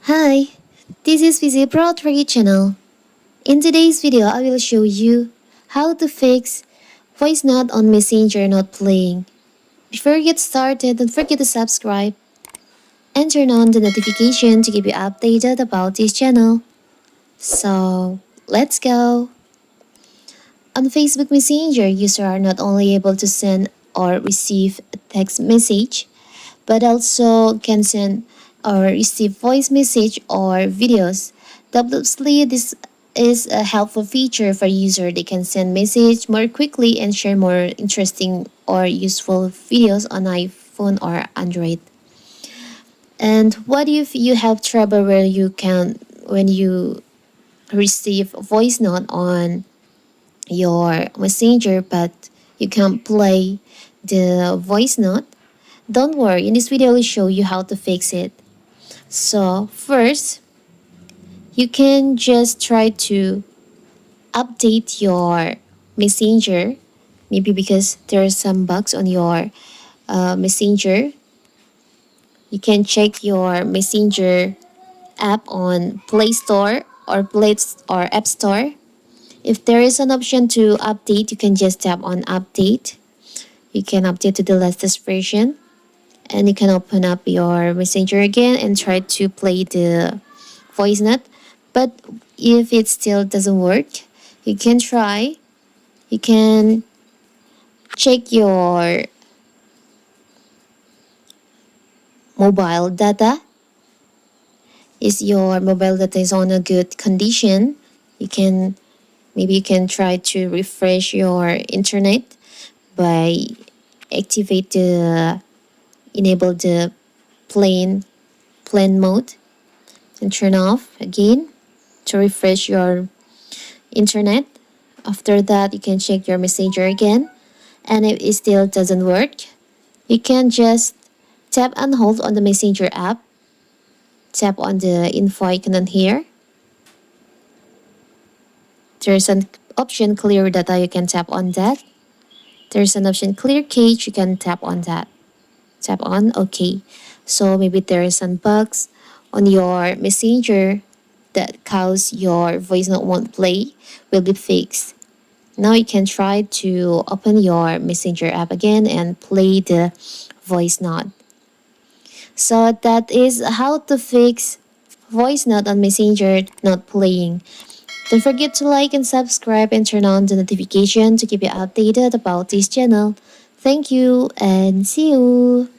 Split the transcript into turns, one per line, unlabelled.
Hi, this is Visi Pro 3 channel. In today's video, I will show you how to fix voice note on Messenger not playing. Before you get started, don't forget to subscribe and turn on the notification to keep you updated about this channel. So, let's go! On Facebook Messenger, users are not only able to send or receive a text message, but also can send or receive voice message or videos. Obviously, this is a helpful feature for user. They can send message more quickly and share more interesting or useful videos on iPhone or Android. And what if you have trouble where you can when you receive voice note on your messenger but you can't play the voice note? Don't worry, in this video I will show you how to fix it. So first, you can just try to update your messenger. Maybe because there are some bugs on your messenger. You can check your messenger app on Play Store or App Store. If there is an option to update, you can just tap on update. You can update to the latest version. And you can open up your messenger again and try to play the voice note. But if it still doesn't work, you can check your mobile data. Is your mobile data is on a good condition? You can try to refresh your internet by activate the enable the plane mode and turn off again to refresh your internet. After that, you can check your messenger again, and if it still doesn't work, you can just tap and hold on the messenger app. Tap on the info icon here. There's an option clear data, you can tap on that. There's an option clear cache, you can tap on that. Tap on OK. So maybe there is some bugs on your messenger that cause your voice note won't play will be fixed. Now you can try to open your messenger app again and play the voice note. So that is how to fix voice note on messenger not playing. Don't forget to like and subscribe and turn on the notification to keep you updated about this channel. Thank you and see you!